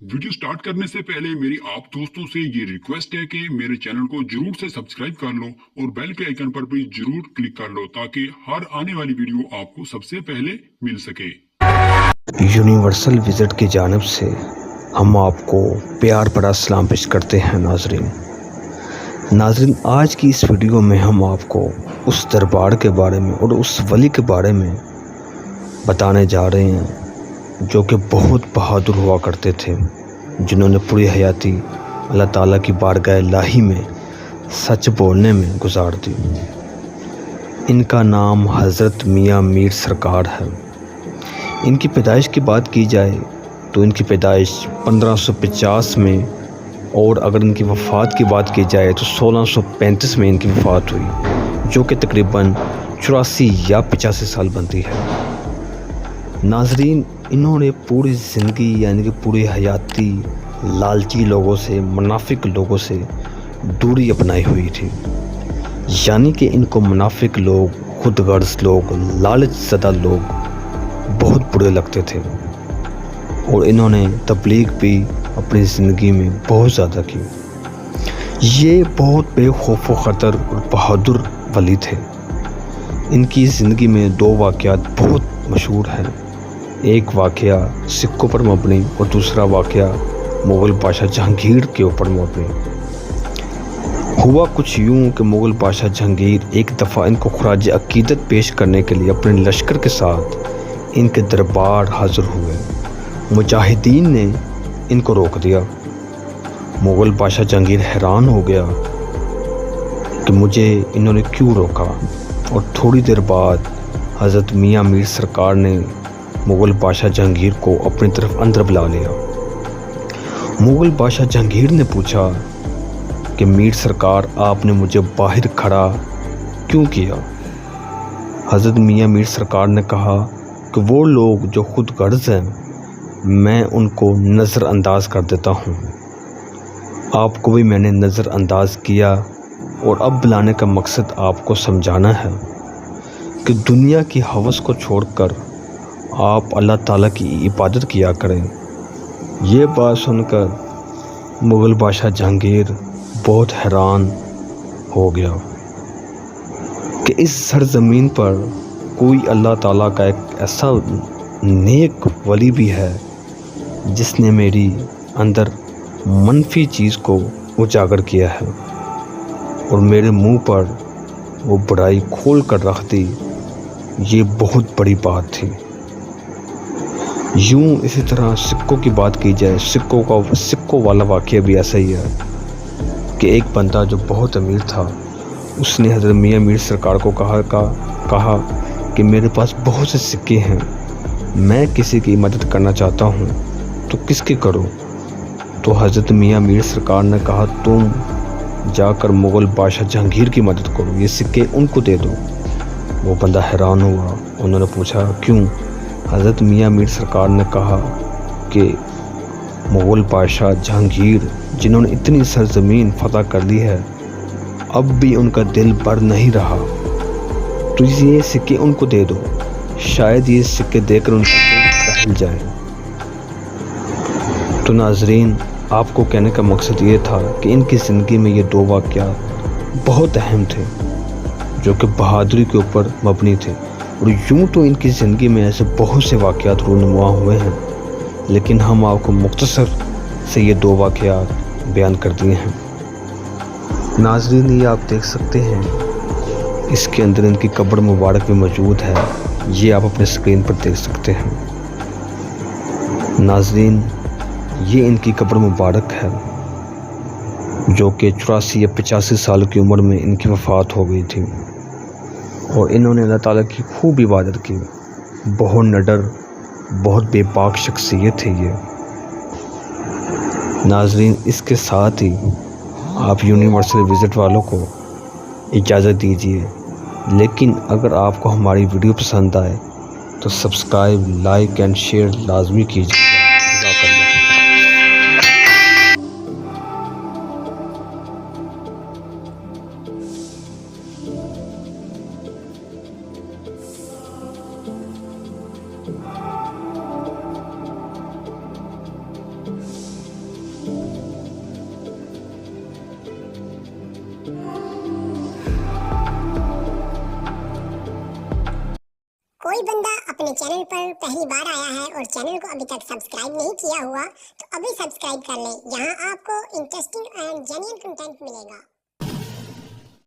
Video start करने से पहले मेरी आप दोस्तों से ये रिक्वेस्ट है कि मेरे चैनल को जरूर से सब्सक्राइब कर लो और बेल के आइकन पर भी जरूर क्लिक कर लो ताकि हर आने वाली वीडियो आपको सबसे पहले मिल सके। यूनिवर्सल विजिट की जानिब से हम आपको प्यार भरा सलाम पेश करते हैं। नाजरीन, आज की इस वीडियो में हम आपको उस दरबार के बारे में और उस वली के बारे में बताने जा रहे हैं जो कि बहुत बहादुर हुआ करते थे, जिन्होंने पूरी हयाती अल्लाह ताला की बारगाह इलाही में सच बोलने में गुजार दी। इनका नाम हज़रत मियाँ मीर सरकार है। इनकी पैदाइश की बात की जाए तो इनकी पैदाइश 1550 में, और अगर इनकी वफ़ात की बात की जाए तो 1635 में इनकी वफ़ात हुई, जो कि तकरीबन 84 या 85 साल बनती है। नाजरीन, इन्होंने पूरी ज़िंदगी यानी कि पूरी हयाती लालची लोगों से, मुनाफिक लोगों से दूरी अपनाई हुई थी। यानी कि इनको मुनाफिक लोग, खुदगर्ज़ लोग, लालच ज़दा लोग बहुत बुरे लगते थे, और इन्होंने तबलीग भी अपनी ज़िंदगी में बहुत ज़्यादा की। ये बहुत बेखौफ व ख़तर और बहादुर वली थे। इनकी ज़िंदगी में 2 वाक़यात बहुत मशहूर हैं। एक वाक़या सिक्कों पर मबनी और दूसरा वाक़या मुग़ल बादशाह जहांगीर के ऊपर मबनी। हुआ कुछ यूँ कि मुग़ल बादशाह जहांगीर एक दफ़ा इनको ख़राज अक़ीदत पेश करने के लिए अपने लश्कर के साथ इनके दरबार हाज़िर हुए। मुजाहिदीन ने इनको रोक दिया। मुग़ल बादशाह जहांगीर हैरान हो गया कि मुझे इन्होंने क्यों रोका, और थोड़ी देर बाद हज़रत मियाँ मीर सरकार ने मुग़ल बादशाह जहांगीर को अपनी तरफ अंदर बुला लिया। मुग़ल बादशाह जहांगीर ने पूछा कि मीर सरकार, आपने मुझे बाहर खड़ा क्यों किया? हज़रत मियाँ मीर सरकार ने कहा कि वो लोग जो खुद गर्ज़ हैं, मैं उनको नज़रअंदाज कर देता हूँ। आपको भी मैंने नज़रअंदाज किया, और अब बुलाने का मकसद आपको समझाना है कि दुनिया की हवस को छोड़कर आप अल्लाह ताला की इबादत किया करें। ये बात सुनकर मुग़ल बादशाह जहांगीर बहुत हैरान हो गया कि इस सरज़मीन पर कोई अल्लाह ताला का एक ऐसा नेक वली भी है जिसने मेरी अंदर मनफी चीज़ को उजागर किया है, और मेरे मुंह पर वो बुराई खोल कर रख दी। ये बहुत बड़ी बात थी। यूँ इसी तरह सिक्कों की बात की जाए, सिक्कों वाला वाक़या भी ऐसा ही है कि एक बंदा जो बहुत अमीर था, उसने हज़रत मियाँ मीर सरकार को कहा कि मेरे पास बहुत से सिक्के हैं, मैं किसी की मदद करना चाहता हूँ, तो किसकी करूँ? तो हज़रत मियाँ मीर सरकार ने कहा, तुम जाकर मुग़ल बादशाह जहांगीर की मदद करो, ये सिक्के उनको दे दो। वो बंदा हैरान हुआ। उन्होंने पूछा, क्यों? हज़रत मियाँ मीर सरकार ने कहा कि मुग़ल बादशाह जहांगीर, जिन्होंने इतनी सरज़मीन फ़तह कर ली है, अब भी उनका दिल भर नहीं रहा, तो ये सिक्के उनको दे दो, शायद ये सिक्के देकर उनका दिल बहल जाए। तो नाजरीन, आपको कहने का मकसद ये था कि इनकी ज़िंदगी में ये 2 वाक़यात बहुत अहम थे जो कि बहादुरी के ऊपर मबनी थे। और यूँ तो इनकी ज़िंदगी में ऐसे बहुत से वाक़यात रूनुमा हुए हैं, लेकिन हम आपको मुख्तसर से ये 2 वाक़यात बयान कर दिए हैं। नाज़रीन, ये आप देख सकते हैं, इसके अंदर इनकी कब्र मुबारक भी मौजूद है। ये आप अपने स्क्रीन पर देख सकते हैं। नाज़रीन, ये इनकी कब्र मुबारक है जो कि 84 या 85 साल की उम्र में इनकी वफ़ात हो गई थी, और इन्होंने अल्लाह ताला की खूब इबादत की। बहुत निडर, बहुत बेपाक शख्सियत है ये। नाजरीन, इसके साथ ही आप यूनिवर्सल विज़िट वालों को इजाज़त दीजिए, लेकिन अगर आपको हमारी वीडियो पसंद आए तो सब्सक्राइब, लाइक एंड शेयर लाजमी कीजिए। कोई बंदा अपने चैनल पर पहली बार आया है और चैनल को अभी तक सब्सक्राइब नहीं किया हुआ तो अभी सब्सक्राइब कर ले। यहाँ आपको इंटरेस्टिंग एंड जेन्युइन कंटेंट मिलेगा।